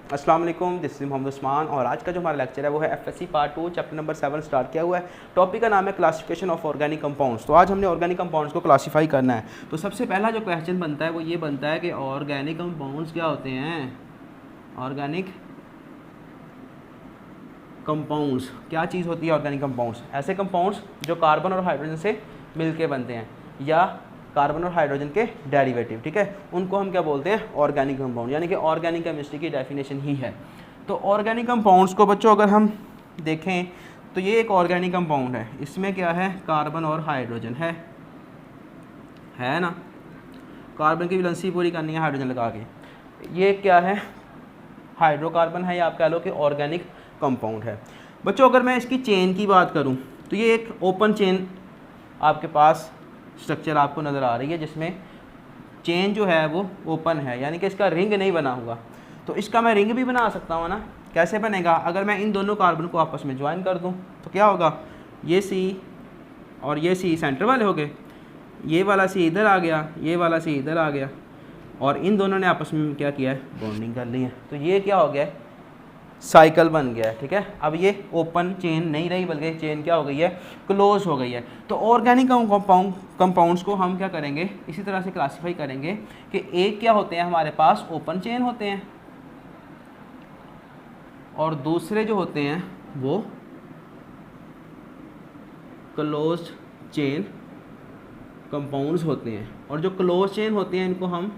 अस्सलाम वालेकुम, this is Mohammad Usman और आज का जो हमारा लेक्चर है वो है FSc part 2 chapter number 7 start किया हुआ है। टॉपिक का नाम है क्लासिफिकेशन ऑफ ऑर्गेनिक कंपाउंड्स। तो आज हमने ऑर्गेनिक कंपाउंड्स को क्लासीफाई करना है। तो सबसे पहला जो क्वेश्चन बनता है वो ये बनता है कि ऑर्गेनिक कंपाउंड्स क्या होते हैं। ऑर्गेनिक कंपाउंड्स क्या चीज़ होती है। ऑर्गेनिक कंपाउंड्स ऐसे कंपाउंड्स जो कार्बन और हाइड्रोजन से मिल के बनते हैं या कार्बन और हाइड्रोजन के डेरिवेटिव, ठीक है, उनको हम क्या बोलते हैं, ऑर्गेनिक कंपाउंड, यानी कि ऑर्गेनिक केमिस्ट्री की डेफिनेशन ही है। तो ऑर्गेनिक कंपाउंड्स को बच्चों अगर हम देखें तो ये एक ऑर्गेनिक कंपाउंड है, इसमें क्या है, कार्बन और हाइड्रोजन है ना। कार्बन की वैलेंसी पूरी करनी है हाइड्रोजन लगा के। ये क्या है, हाइड्रोकार्बन है या आप कह लो कि ऑर्गेनिक कंपाउंड है। बच्चों अगर मैं इसकी चेन की बात करूं तो ये एक ओपन चेन आपके पास स्ट्रक्चर आपको नज़र आ रही है जिसमें चेन जो है वो ओपन है, यानी कि इसका रिंग नहीं बना हुआ। तो इसका मैं रिंग भी बना सकता हूँ ना। कैसे बनेगा, अगर मैं इन दोनों कार्बन को आपस में ज्वाइन कर दूँ तो क्या होगा, ये सी और ये सी सेंटर वाले हो गए, ये वाला सी इधर आ गया, ये वाला सी इधर आ गया और इन दोनों ने आपस में क्या किया है, बॉन्डिंग कर ली है। तो ये क्या हो गया है, साइकिल बन गया है, ठीक है। अब ये ओपन चेन नहीं रही बल्कि चेन क्या हो गई है, क्लोज हो गई है। तो ऑर्गेनिक कंपाउंड्स को हम क्या करेंगे, इसी तरह से क्लासीफाई करेंगे कि एक क्या होते हैं हमारे पास, ओपन चेन होते हैं और दूसरे जो होते हैं वो क्लोज चेन कंपाउंड्स होते हैं। और जो क्लोज चेन होते हैं इनको हम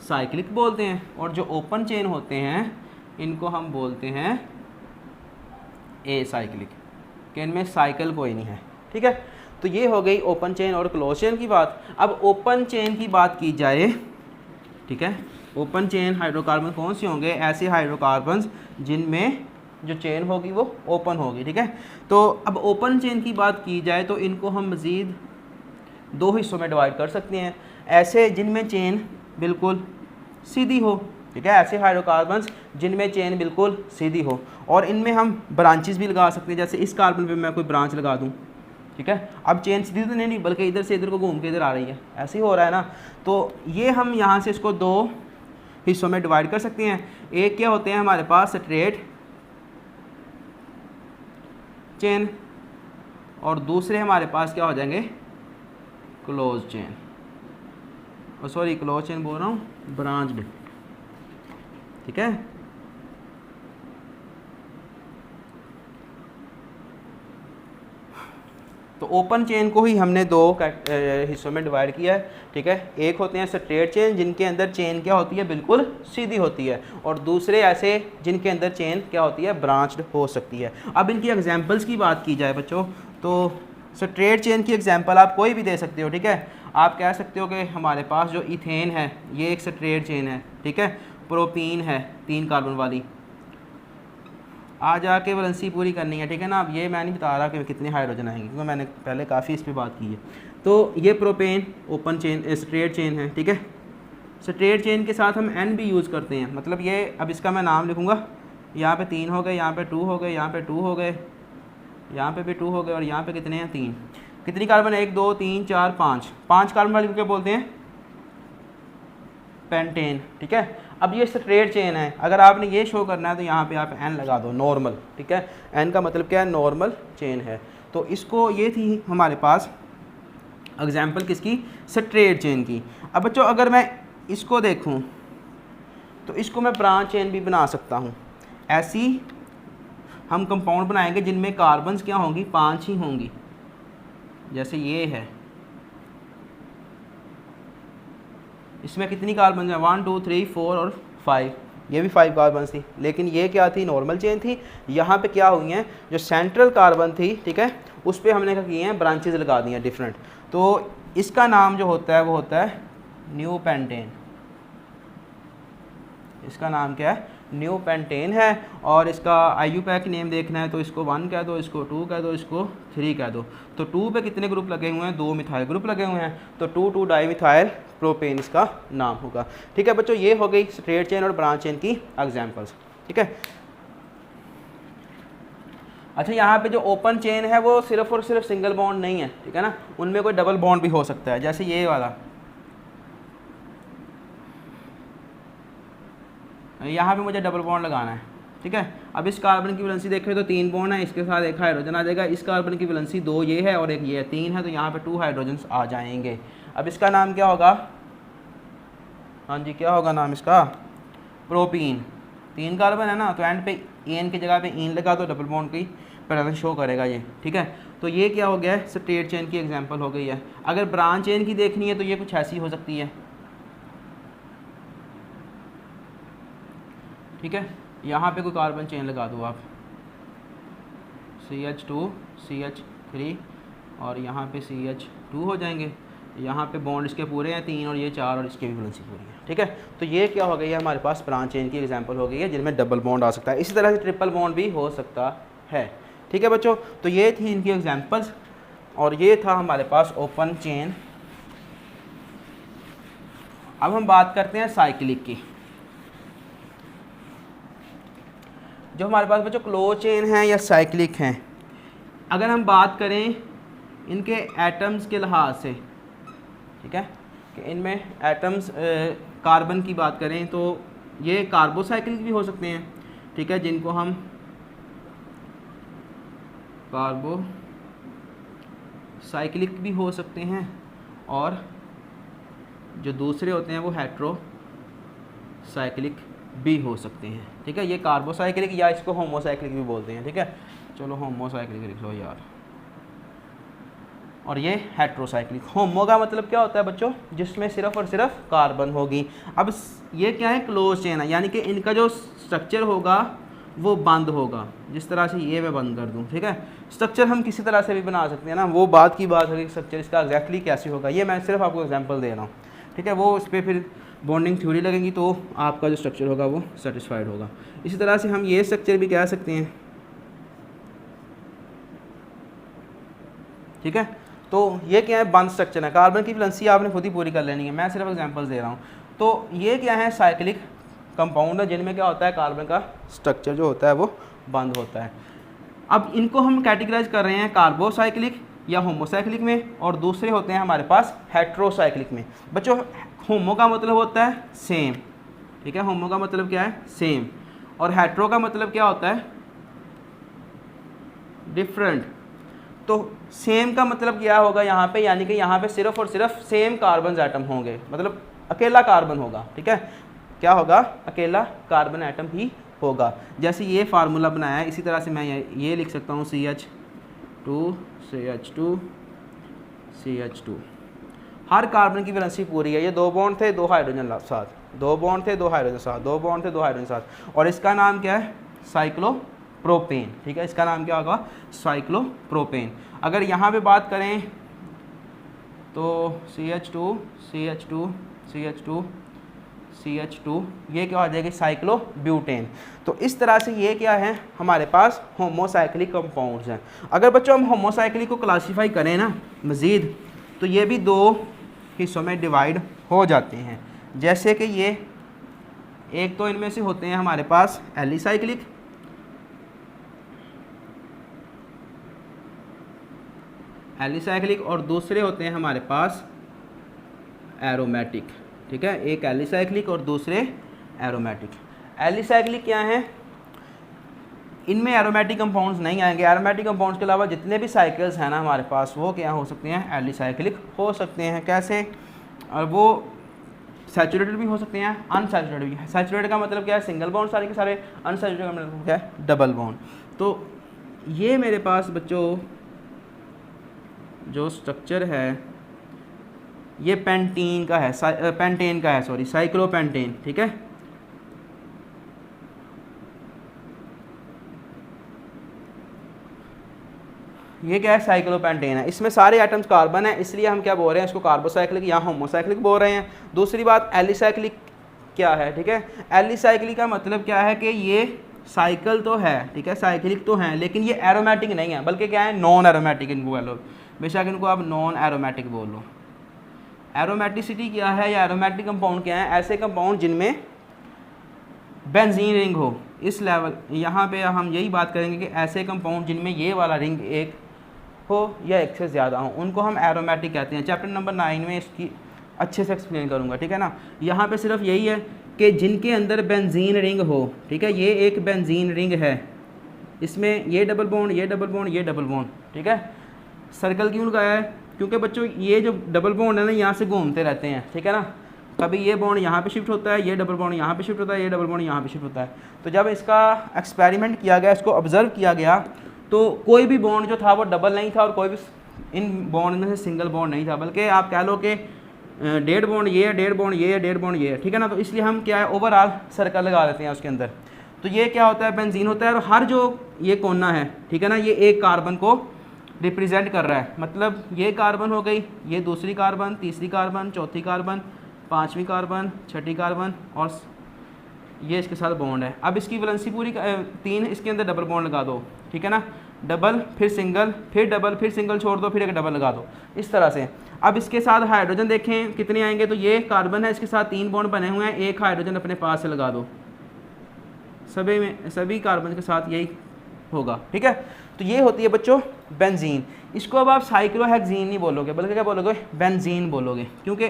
साइक्लिक बोलते हैं और जो ओपन चेन होते हैं इनको हम बोलते हैं ए साइक्लिक, कि इनमें साइकिल कोई नहीं है, ठीक है। तो ये हो गई ओपन चेन और क्लोज चेन की बात। अब ओपन चेन की बात की जाए, ठीक है, ओपन चेन हाइड्रोकार्बन कौन से होंगे, ऐसे हाइड्रोकार्बन्स जिनमें जो चेन होगी वो ओपन होगी, ठीक है। तो अब ओपन चेन की बात की जाए तो इनको हम मज़ीद दो हिस्सों में डिवाइड कर सकते हैं। ऐसे जिनमें चेन बिल्कुल सीधी हो, ठीक है, ऐसे हाइड्रोकार्बन्स जिनमें चेन बिल्कुल सीधी हो, और इनमें हम ब्रांचेस भी लगा सकते हैं। जैसे इस कार्बन पे मैं कोई ब्रांच लगा दूं, ठीक है, अब चेन सीधी तो नहीं बल्कि इधर से इधर को घूम के इधर आ रही है, ऐसे ही हो रहा है ना। तो ये हम यहाँ से इसको दो हिस्सों में डिवाइड कर सकते हैं। एक क्या होते हैं हमारे पास, स्ट्रेट चेन, और दूसरे हमारे पास क्या हो जाएंगे, क्लोज चेन, और सॉरी क्लोज चेन बोल रहा हूँ, ब्रांच्ड, ठीक है। तो ओपन चेन को ही हमने दो हिस्सों में डिवाइड किया है, ठीक है। एक होते हैं स्ट्रेट चेन जिनके अंदर चेन क्या होती है, बिल्कुल सीधी होती है, और दूसरे ऐसे जिनके अंदर चेन क्या होती है, ब्रांच्ड हो सकती है। अब इनकी एग्जांपल्स की बात की जाए बच्चों तो स्ट्रेट चेन की एग्जांपल आप कोई भी दे सकते हो, ठीक है। आप कह सकते हो कि हमारे पास जो इथेन है ये एक स्ट्रेट चेन है, ठीक है। प्रोपीन है 3 कार्बन वाली, आ जाके वैलेंसी पूरी करनी है, ठीक है ना। अब ये मैं नहीं बता रहा कि कितने हाइड्रोजन आएंगे क्योंकि मैंने पहले काफ़ी इस पर बात की है। तो ये propane open chain straight chain है, ठीक है। स्ट्रेट चेन के साथ हम एन भी यूज़ करते हैं, मतलब ये अब इसका मैं नाम लिखूँगा, यहाँ पे 3 हो गए, यहाँ पे 2 हो गए, यहाँ पे 2 हो गए, यहाँ पे भी 2 हो गए, और यहाँ पे कितने हैं, 3। कितनी कार्बन, 1 2 3 4 5 कार्बन वाली को क्या बोलते हैं, पेंटेन, ठीक है। अब ये स्ट्रेट चेन है, अगर आपने ये शो करना है तो यहाँ पे आप एन लगा दो, नॉर्मल, ठीक है। एन का मतलब क्या है, नॉर्मल चेन है। तो इसको, ये थी हमारे पास एग्जांपल किसकी, स्ट्रेट चेन की। अब बच्चों अगर मैं इसको देखूँ तो इसको मैं ब्रांच चेन भी बना सकता हूँ। ऐसी हम कंपाउंड बनाएंगे जिनमें कार्बन्स क्या होंगी, 5 ही होंगी। जैसे ये है, इसमें कितनी कार्बन है, 1 2 3 4 और 5, ये भी 5 कार्बन थी, लेकिन ये क्या थी, नॉर्मल चेन थी। यहाँ पे क्या हुई हैं, जो सेंट्रल कार्बन थी, ठीक है, उस पर हमने क्या किए हैं, ब्रांचेज लगा दी हैं डिफरेंट। तो इसका नाम जो होता है वो होता है न्यू पेंटेन। इसका नाम क्या है, न्यू पेंटेन है। और इसका IUPAC नेम देखना है तो इसको 1 कह दो, इसको 2 कह दो, इसको 3 कह दो। तो 2 पे कितने ग्रुप लगे हुए हैं, 2 मिथाइल ग्रुप लगे हुए हैं, तो 2 डाई मिथाइल प्रोपेन इसका नाम होगा, ठीक है बच्चों। ये हो गई स्ट्रेट चेन और ब्रांच चेन की एग्जांपल्स, ठीक है। अच्छा, यहाँ पे जो ओपन चेन है वो सिर्फ और सिर्फ सिंगल बॉन्ड नहीं है, ठीक है ना, उनमें कोई डबल बॉन्ड भी हो सकता है। जैसे ये वाला, यहाँ पे मुझे डबल बॉन्ड लगाना है, ठीक है। अब इस कार्बन की वैलेंसी देखें तो 3 बॉन्ड है, इसके साथ एक हाइड्रोजन आ जाएगा। इस कार्बन की वैलेंसी 2 ये है और एक ये है, 3 है, तो यहाँ पे 2 हाइड्रोजन्स आ जाएंगे। अब इसका नाम क्या होगा? हाँ जी, क्या होगा नाम इसका? प्रोपीन। 3 कार्बन है ना, तो एंड पे एन की जगह पे इन लगा तो डबल बॉन्ड की प्रेजेंस शो करेगा ये, ठीक है। तो ये क्या हो गया है? स्ट्रेट चेन की एग्जांपल हो गई है। अगर ब्रांच चेन की देखनी है तो ये कुछ ऐसी हो सकती है, ठीक है। यहाँ पे कोई कार्बन चेन लगा दो आप, CH2 CH3 और यहाँ पे CH2 हो जाएंगे। यहाँ पे बॉन्ड इसके पूरे हैं 3 और ये 4 और इसकी भी वैलेंसी पूरी है, ठीक है। तो ये क्या हो गई है? हमारे पास ब्रांच चेन की एग्जांपल हो गई है जिनमें डबल बॉन्ड आ सकता है। इसी तरह से ट्रिपल बॉन्ड भी हो सकता है, ठीक है बच्चों। तो ये थी इनकी एग्जांपल्स और ये था हमारे पास ओपन चेन। अब हम बात करते हैं साइक्लिक की। जो हमारे पास बच्चों क्लोज चेन है या साइक्लिक हैं, अगर हम बात करें इनके एटम्स के लिहाज से, ठीक है, कि इनमें एटम्स कार्बन की बात करें तो ये कार्बोसाइक्लिक भी हो सकते हैं, ठीक है, जिनको हम कार्बोसाइक्लिक भी हो सकते हैं, और जो दूसरे होते हैं वो हेट्रोसाइक्लिक भी हो सकते हैं, ठीक है। ये कार्बोसाइक्लिक या इसको होमोसाइक्लिक भी बोलते हैं, ठीक है। चलो होमोसाइक्लिक लिख लो यार। और ये हेट्रोसाइक्लिक। होमो का मतलब क्या होता है बच्चों? जिसमें सिर्फ और सिर्फ कार्बन होगी। अब ये क्या है? क्लोज चेन है, यानी कि इनका जो स्ट्रक्चर होगा वो बंद होगा। जिस तरह से ये मैं बंद कर दूं, ठीक है। स्ट्रक्चर हम किसी तरह से भी बना सकते हैं ना, वो बात की बात है स्ट्रक्चर इसका एग्जैक्टली कैसे होगा, ये मैं सिर्फ आपको एग्जांपल दे रहा हूँ, ठीक है। वो इस पर फिर बॉन्डिंग थ्योरी लगेगी तो आपका जो स्ट्रक्चर होगा वो सेटिस्फाइड होगा। इसी तरह से हम ये स्ट्रक्चर भी कह सकते हैं, ठीक है। तो ये क्या है? बंद स्ट्रक्चर है। कार्बन की वैलेंसी आपने खुद ही पूरी कर लेनी है, मैं सिर्फ एग्जांपल्स दे रहा हूँ। तो ये क्या है? साइक्लिक कंपाउंड है जिनमें क्या होता है? कार्बन का स्ट्रक्चर जो होता है वो बंद होता है। अब इनको हम कैटेगराइज कर रहे हैं कार्बोसाइक्लिक या होमोसाइक्लिक में, और दूसरे होते हैं हमारे पास हेट्रोसाइक्लिक में। बच्चों होमो का मतलब होता है सेम, ठीक है। होमो का मतलब क्या है? सेम। और हेट्रो का मतलब क्या होता है? डिफरेंट। तो सेम का मतलब क्या होगा यहाँ पे? यानी कि यहाँ पे सिर्फ और सिर्फ सेम कार्बन एटम होंगे, मतलब अकेला कार्बन होगा, ठीक है। क्या होगा? अकेला कार्बन एटम ही होगा। जैसे ये फार्मूला बनाया है, इसी तरह से मैं ये लिख सकता हूँ CH2 CH2 CH2। हर कार्बन की वैलेंसी पूरी है। ये 2 बॉन्ड थे, 2 हाइड्रोजन साथ, 2 बॉन्ड थे, 2 हाइड्रोजन साथ, 2 बॉन्ड थे, 2 हाइड्रोजन साथ, और इसका नाम क्या है? साइक्लोप्रोपेन, ठीक है। इसका नाम क्या होगा? साइक्लोप्रोपेन। अगर यहाँ पे बात करें तो CH2 CH2 CH2 CH2, ये क्या हो जाएगी? साइक्लोब्यूटेन। तो इस तरह से ये क्या है? हमारे पास होमोसाइक्लिक कंपाउंड्स हैं। अगर बच्चों हम होमोसाइक्लिक को क्लासीफाई करें ना मज़ीद, तो ये भी 2 हिस्सों में डिवाइड हो जाते हैं। जैसे कि ये एक तो इनमें से होते हैं हमारे पास एलिसाइक्लिक, और दूसरे होते हैं हमारे पास एरोमेटिक, ठीक है। एक एलिसाइक्लिक और दूसरे एरोमेटिक। एलिसाइक्लिक क्या है? इनमें एरोमेटिक कंपाउंड्स नहीं आएंगे। एरोमेटिक कंपाउंड्स के अलावा जितने भी साइकिल्स हैं ना हमारे पास, वो क्या हो सकते हैं? एलिसाइक्लिक हो सकते हैं। कैसे? और वो सैचुरेटेड भी हो सकते हैं, अनसैचुरेटेड भी। सैचुरेटेड का मतलब क्या है? सिंगल बॉन्ड सारे के सारे। अनसैचुरेटेड का मतलब क्या है? Double bond. तो ये मेरे पास बच्चों जो स्ट्रक्चर है ये पेंटेन का है, साइक्लोपेंटेन, ठीक है। ये क्या है? साइक्लोपेंटेन है। इसमें सारे एटम्स कार्बन है, इसलिए हम क्या बोल रहे हैं? इसको कार्बोसाइक्लिक या होमोसाइक्लिक बोल रहे हैं। दूसरी बात, एलिसाइक्लिक क्या है? ठीक है, एलिसाइक्लिक का मतलब क्या है कि ये साइकिल तो है, ठीक है, साइक्लिक तो है, लेकिन ये एरोमेटिक नहीं है, बल्कि क्या है? नॉन एरोमेटिक इनको बोल लो। बेशक इनको आप नॉन एरोमेटिक बोल लो। एरोमेटिसिटी क्या है या एरोमेटिक कंपाउंड क्या है? ऐसे कंपाउंड जिनमें बेंजीन रिंग हो। इस लेवल यहाँ पे हम यही बात करेंगे कि ऐसे कंपाउंड जिनमें ये वाला रिंग एक हो या एक से ज़्यादा हो, उनको हम एरोमेटिक कहते हैं। चैप्टर नंबर 9 में इसकी अच्छे से एक्सप्लेन करूँगा, ठीक है ना। यहाँ पे सिर्फ यही है कि जिनके अंदर बेंजीन रिंग हो, ठीक है, ये एक बेंजीन रिंग है, इसमें ये डबल बॉन्ड, ये डबल बॉन्ड, ये डबल बॉन्ड, ठीक है। सर्कल क्यों लगाया है? क्योंकि बच्चों ये जो डबल बॉन्ड है ना यहाँ से घूमते रहते हैं, ठीक है ना, कभी ये बॉन्ड यहाँ पे शिफ्ट होता है, ये डबल बॉन्ड यहाँ पे शिफ्ट होता है, ये डबल बॉन्ड यहाँ पे शिफ्ट होता है। तो जब इसका एक्सपेरिमेंट किया गया, इसको ऑब्ज़र्व किया गया, तो कोई भी बॉन्ड जो था वो डबल नहीं था और कोई भी इन बॉन्ड में से सिंगल बॉन्ड नहीं था, बल्कि आप कह लो कि डेढ़ बॉन्ड ये है, डेढ़ बॉन्ड ये है, डेढ़ बॉन्ड ये है, ठीक है ना। तो इसलिए हम क्या है ओवरऑल सर्कल लगा देते हैं उसके अंदर। तो ये क्या होता है, बेंजीन होता है, और हर जो ये कोना है, ठीक है ना, ये एक कार्बन को रिप्रेजेंट कर रहा है। मतलब ये कार्बन हो गई, ये दूसरी कार्बन, तीसरी कार्बन, चौथी कार्बन, पाँचवीं कार्बन, छठी कार्बन, और ये इसके साथ बॉन्ड है। अब इसकी वैलेंसी पूरी 3, इसके अंदर डबल बॉन्ड लगा दो, ठीक है ना, डबल फिर सिंगल फिर डबल फिर सिंगल छोड़ दो, फिर एक डबल लगा दो, इस तरह से। अब इसके साथ हाइड्रोजन देखें कितने आएंगे, तो ये कार्बन है, इसके साथ 3 बॉन्ड बने हुए हैं, एक हाइड्रोजन अपने पास से लगा दो, सभी कार्बन के साथ यही होगा, ठीक है। तो ये होती है बच्चों बेंजीन। इसको अब आप साइक्लोहेक्सीन नहीं बोलोगे, बल्कि क्या बोलोगे, बेंजीन बोलोगे, क्योंकि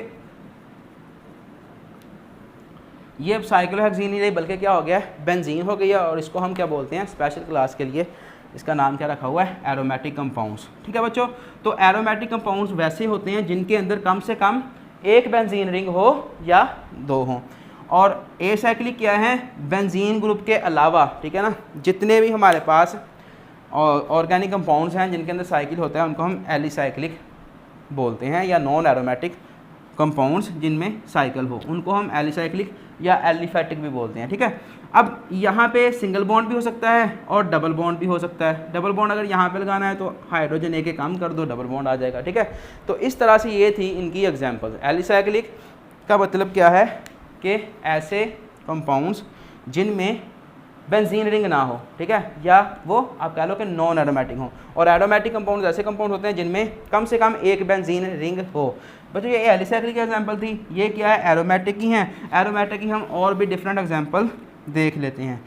ये अब साइक्लोहेक्सीन नहीं रही, बल्कि क्या हो गया, बेंजीन हो गई है। और इसको हम क्या बोलते हैं स्पेशल क्लास के लिए, इसका नाम क्या रखा हुआ है, एरोमेटिक कंपाउंड्स, ठीक है बच्चों। तो एरोमेटिक कंपाउंड्स वैसे होते हैं जिनके अंदर कम से कम एक बेंजीन रिंग हो या 2 हो। और एसाइक्लिक क्या है, बेंजीन ग्रुप के अलावा, ठीक है ना, जितने भी हमारे पास ऑर्गेनिक कंपाउंड्स हैं जिनके अंदर साइकिल होता है, उनको हम एलिसाइक्लिक बोलते हैं, या नॉन एरोमेटिक कंपाउंड्स जिनमें साइकिल हो, उनको हम एलिसाइक्लिक या एलिफैटिक भी बोलते हैं, ठीक है। अब यहाँ पे सिंगल बॉन्ड भी हो सकता है और डबल बॉन्ड भी हो सकता है। डबल बॉन्ड अगर यहाँ पे लगाना है तो हाइड्रोजन एक कम कर दो, डबल बॉन्ड आ जाएगा, ठीक है। तो इस तरह से ये थी इनकी एग्जांपल। एलिसाइक्लिक का मतलब क्या है कि ऐसे कंपाउंड्स जिनमें बेंजीन रिंग ना हो, ठीक है, या वो आप कह लो कि नॉन एरोमेटिक हो। और एरोमेटिक कंपाउंड्स ऐसे कंपाउंड होते हैं जिनमें कम से कम एक बेंजीन रिंग हो। बच्चों ये एलिसाइक्लिक की एग्जांपल थी, ये क्या है, एरोमेटिक की हैं। एरोमेटिक की हम और भी डिफरेंट एग्जांपल देख लेते हैं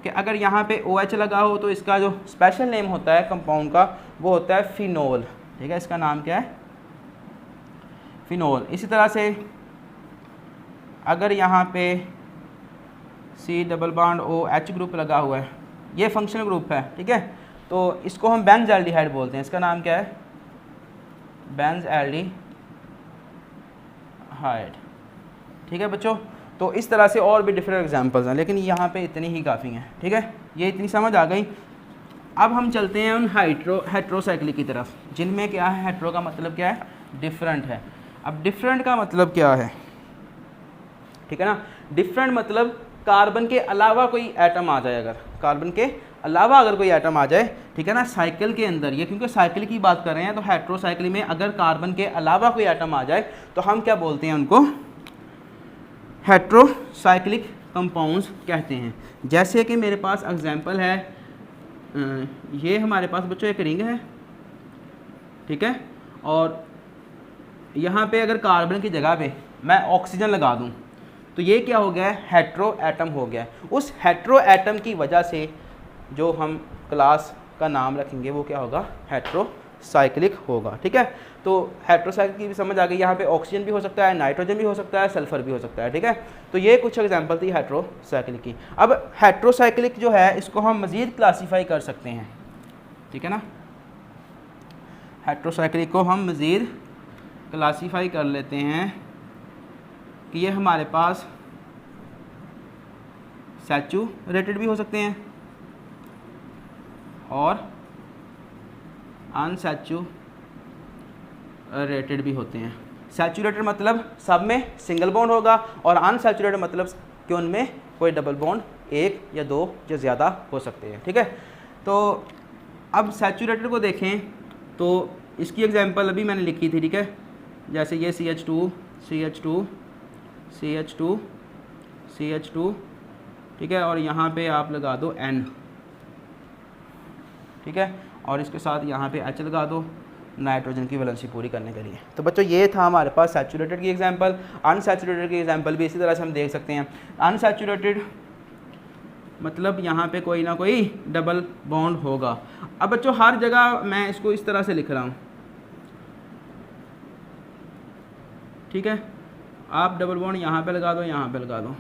कि अगर यहाँ पे OH लगा हो तो इसका जो स्पेशल नेम होता है कंपाउंड का वो होता है फिनोल, ठीक है, इसका नाम क्या है, फिनोल। इसी तरह से अगर यहाँ पे C double bond OH group लगा हुआ है, ये फंक्शनल ग्रुप है, ठीक है, तो इसको हम बेंजल्डिहाइड बोलते हैं। इसका नाम क्या है, बेंजल्डिहाइड, ठीक है बच्चों। तो इस तरह से और भी डिफरेंट एग्जांपल्स हैं, लेकिन यहाँ पे इतनी ही काफ़ी हैं, ठीक है, ये इतनी समझ आ गई। अब हम चलते हैं उन हेट्रोसाइक्लिक की तरफ, जिनमें क्या है, हेट्रो का मतलब क्या है, डिफरेंट है। अब डिफरेंट का मतलब क्या है, ठीक है ना, डिफरेंट मतलब कार्बन के अलावा कोई एटम आ जाए, अगर कार्बन के अलावा अगर कोई एटम आ जाए, ठीक है ना, साइकिल के अंदर, ये क्योंकि साइकिल की बात कर रहे हैं, तो हेट्रोसाइक्लिक में अगर कार्बन के अलावा कोई एटम आ जाए तो हम क्या बोलते हैं, उनको हेट्रोसाइक्लिक कंपाउंड्स कहते हैं। जैसे कि मेरे पास एग्जांपल है, ये हमारे पास बच्चों एक रिंग है, ठीक है, और यहाँ पे अगर कार्बन की जगह पे मैं ऑक्सीजन लगा दूँ तो ये क्या हो गया है, हेट्रो एटम हो गया है। उस हेट्रो एटम की वजह से जो हम क्लास का नाम रखेंगे वो क्या होगा, हेट्रोसाइक्लिक होगा, ठीक है। तो हेट्रोसाइक्लिक की भी समझ आ गई। यहाँ पे ऑक्सीजन भी हो सकता है, नाइट्रोजन भी हो सकता है, सल्फर भी हो सकता है, ठीक है। तो ये कुछ एग्जांपल थी हेट्रोसाइक्लिक की। अब हेट्रोसाइक्लिक जो है इसको हम मज़ीद क्लासीफाई कर सकते हैं, ठीक है ना, हेट्रोसाइक्लिक को हम मज़ीद क्लासीफाई कर लेते हैं कि ये हमारे पास सैचुरेटेड भी हो सकते हैं और अनसैचुरेटेड भी होते हैं। सैचुरेटेड मतलब सब में सिंगल बॉन्ड होगा, और अनसैचुरेटेड मतलब कि उनमें कोई डबल बॉन्ड 1 या 2 या ज़्यादा हो सकते हैं, ठीक है। तो अब सैचुरेटेड को देखें तो इसकी एग्जांपल अभी मैंने लिखी थी, ठीक है, जैसे ये CH2 CH2 CH2 CH2, ठीक है, और यहाँ पे आप लगा दो N, ठीक है, और इसके साथ यहाँ पे H लगा दो नाइट्रोजन की वैलेंसी पूरी करने के लिए। तो बच्चों ये था हमारे पास सैचुरेटेड की एग्जांपल। अनसैचुरेटेड की एग्जांपल भी इसी तरह से हम देख सकते हैं। अनसैचुरेटेड मतलब यहाँ पे कोई ना कोई डबल बॉन्ड होगा। अब बच्चों हर जगह मैं इसको इस तरह से लिख रहा हूँ, ठीक है, आप डबल बॉन्ड यहाँ पे लगा दो, यहाँ पे लगा दो,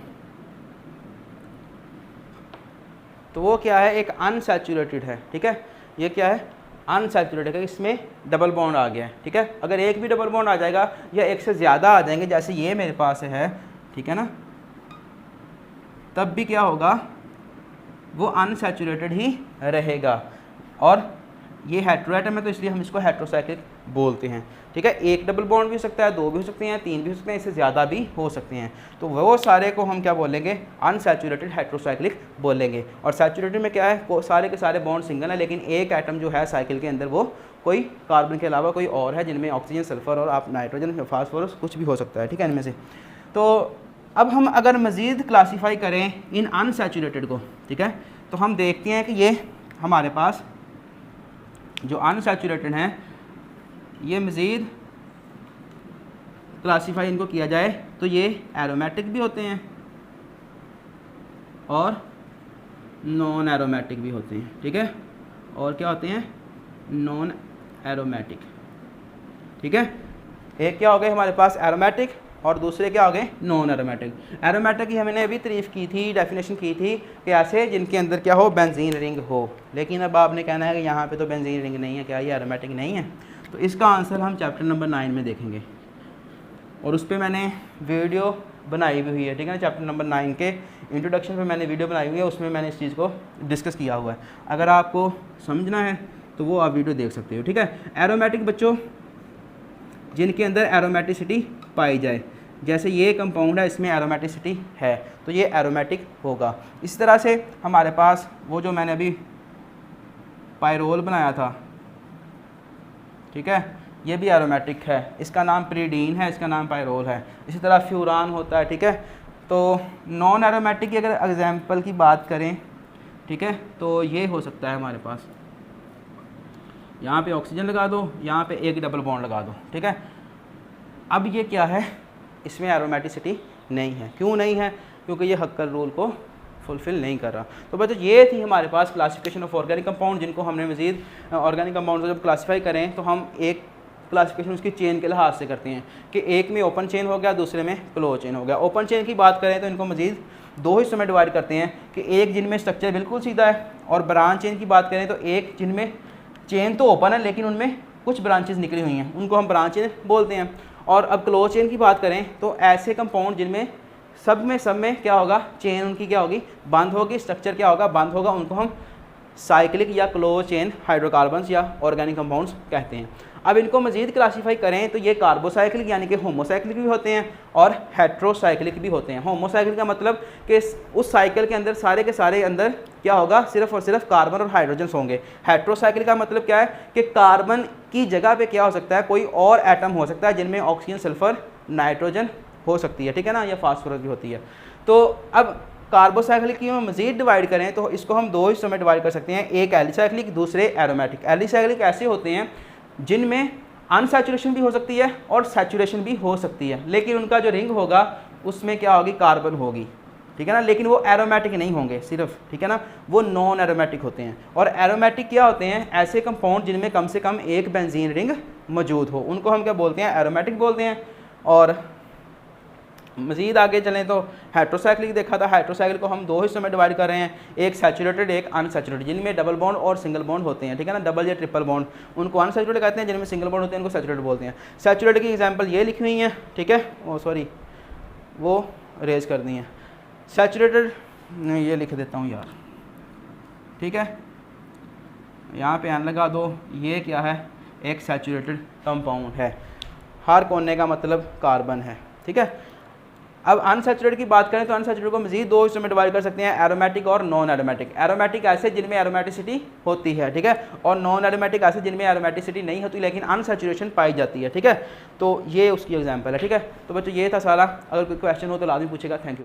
तो वो क्या है, एक अनसैचुरेटेड है, ठीक है। ये क्या है, अनसैचुरेटेड है, इसमें डबल बॉन्ड आ गया है, ठीक है। अगर एक भी डबल बॉन्ड आ जाएगा या एक से ज़्यादा आ जाएंगे, जैसे ये मेरे पास है, ठीक है ना, तब भी क्या होगा, वो अनसैचुरेटेड ही रहेगा। और ये हेटेरोएटम है तो इसलिए हम इसको हेटेरोसाइक्लिक बोलते हैं, ठीक है। एक डबल बॉन्ड भी हो सकता है, दो भी हो सकते हैं, तीन भी हो सकते हैं, इससे ज़्यादा भी हो सकते हैं। तो वो सारे को हम क्या बोलेंगे, अनसैचुरेटेड हेटेरोसाइक्लिक बोलेंगे। और सैचुरेटेड में क्या है, सारे के सारे बॉन्ड सिंगल है, लेकिन एक एटम जो है साइकिल के अंदर वो कोई कार्बन के अलावा कोई और है, जिनमें ऑक्सीजन, सल्फर और आप नाइट्रोजन, फास्फोरस कुछ भी हो सकता है, ठीक है, इनमें से। तो अब हम अगर मज़ीद क्लासीफाई करें इन अनसैचुरेटेड को, ठीक है, तो हम देखते हैं कि ये हमारे पास जो अनसैचुरेटेड हैं, ये मज़ीद क्लासीफाई इनको किया जाए तो ये एरोमेटिक भी होते हैं और नॉन एरोमेटिक भी होते हैं, ठीक है। और क्या होते हैं, नॉन एरोमेटिक, ठीक है। एक क्या हो गए हमारे पास एरोमेटिक और दूसरे क्या हो गए नॉन एरोमेटिक। एरोमेटिक की हमने अभी तारीफ़ की थी, डेफिनेशन की थी कि ऐसे जिनके अंदर क्या हो, बेंजीन रिंग हो। लेकिन अब आपने कहना है कि यहाँ पे तो बेंजीन रिंग नहीं है, क्या ये एरोमेटिक नहीं है? तो इसका आंसर हम चैप्टर नंबर 9 में देखेंगे और उस पर मैंने वीडियो बनाई भी हुई है, ठीक है ना। चैप्टर नंबर 9 के इंट्रोडक्शन पे मैंने वीडियो बनाई हुई है, उसमें मैंने इस चीज़ को डिस्कस किया हुआ है। अगर आपको समझना है तो वो आप वीडियो देख सकते हो, ठीक है। एरोमेटिक बच्चों, जिनके अंदर एरोमेटिसिटी पाई जाए, जैसे ये कंपाउंड है इसमें एरोमेटिसिटी है तो ये एरोमेटिक होगा। इस तरह से हमारे पास वो जो मैंने अभी पायरोल बनाया था, ठीक है, ये भी एरोमेटिक है, इसका नाम प्रीडीन है, इसका नाम पायरोल है। इसी तरह फ्यूरान होता है, ठीक है। तो नॉन एरोमेटिक की अगर एग्जांपल की बात करें, ठीक है, तो ये हो सकता है हमारे पास, यहाँ पे ऑक्सीजन लगा दो, यहाँ पे एक डबल बॉन्ड लगा दो, ठीक है। अब ये क्या है, इसमें एरोमेटिसिटी नहीं है। क्यों नहीं है? क्योंकि ये हक्कर रूल को फुलफ़िल नहीं कर रहा। तो बच्चों ये थी हमारे पास क्लासिफिकेशन ऑफ ऑर्गेनिक कंपाउंड, जिनको हमने मज़ीद ऑर्गेनिक कंपाउंड को जब क्लासीफाई करें तो हम एक क्लासिफिकेशन उसकी चेन के लिहाज से करते हैं कि एक में ओपन चेन हो गया, दूसरे में क्लोज चेन हो गया। ओपन चेन की बात करें तो इनको मज़ीद दो हिस्सों में डिवाइड करते हैं कि एक जिनमें स्ट्रक्चर बिल्कुल सीधा है, और ब्रांच चेन की बात करें तो एक जिनमें चेन तो ओपन है लेकिन उनमें कुछ ब्रांचेस निकली हुई हैं, उनको हम ब्रांच चेन बोलते हैं। और अब क्लोज चेन की बात करें तो ऐसे कंपाउंड जिनमें सब में क्या होगा, चेन उनकी क्या होगी, बंद होगी, स्ट्रक्चर क्या होगा, बंद होगा, उनको हम साइक्लिक या क्लोज चेन हाइड्रोकार्बन्स या ऑर्गेनिक कंपाउंड्स कहते हैं। अब इनको मज़ीद क्लासीफाई करें तो ये कार्बोसाइक्लिक यानी कि होमोसाइक्लिक भी होते हैं और हेट्रोसाइक्लिक भी होते हैं। होमोसाइक्लिक का मतलब कि उस साइकिल के अंदर सारे के सारे अंदर क्या होगा, सिर्फ और सिर्फ कार्बन और हाइड्रोजन होंगे। हेट्रोसाइक्लिक का मतलब क्या है कि कार्बन की जगह पे क्या हो सकता है, कोई और एटम हो सकता है जिनमें ऑक्सीजन, सल्फर, नाइट्रोजन हो सकती है, ठीक है ना, या फास्फोरस भी होती है। तो अब कार्बोसाइक्लिक की हम मज़ीद डिवाइड करें तो इसको हम दो हिस्सों में डिवाइड कर सकते हैं, एक एलिसाइक्लिक, दूसरे एरोमेटिक। एलिसाइक्लिक ऐसे होते हैं जिनमें अनसैचुरेशन भी हो सकती है और सैचुरेशन भी हो सकती है, लेकिन उनका जो रिंग होगा उसमें क्या होगी, कार्बन होगी, ठीक है ना, लेकिन वो एरोमेटिक नहीं होंगे सिर्फ, ठीक है ना, वो नॉन एरोमेटिक होते हैं। और एरोमेटिक क्या होते हैं, ऐसे कंपाउंड जिनमें कम से कम एक बेंजीन रिंग मौजूद हो, उनको हम क्या बोलते हैं, एरोमेटिक बोलते हैं। और मज़ीद आगे चलें तो हेट्रोसाइक्लिक देखा था, हेट्रोसाइक्लिक को हम दो हिस्सों में डिवाइड कर रहे हैं, एक सैचुरेटेड, एक अनसैचुरेटेड, जिनमें डबल बॉन्ड और सिंगल बॉन्ड होते हैं, ठीक है ना, डबल या ट्रिपल बॉन्ड, उनको अनसैचुरेटेड कहते हैं, जिनमें सिंगल बॉन्ड होते हैं उनको सैचुरेटेड बोलते हैं। सैचुरेटेड की एग्जांपल ये लिखी हुई है, ठीक है, ओ सॉरी वो रेज कर दी हैं। सैचुरेटेड ये लिख देता हूँ यार, ठीक है, यहाँ पे एन लगा दो, ये क्या है, एक सैचुरेटेड कंपाउंड है, हर कोने का मतलब कार्बन है, ठीक है। अब अनसैचुरेटेड की बात करें तो अनसैचुरेटेड को मज़ीद दो हिस्सों में डिवाइड कर सकते हैं, एरोमेटिक और नॉन एरोमेटिक। एरोमेटिक ऐसे जिनमें एरोमेटिसिटी होती है, ठीक है, और नॉन एरोमेटिक ऐसे जिनमें एरोमेटिसिटी नहीं होती लेकिन अनसैचुरेशन पाई जाती है, ठीक है। तो ये उसकी एग्जांपल है, ठीक है। तो बच्चों ये था सारा, अगर कोई क्वेश्चन हो तो लाजमी पूछेगा। Thank you.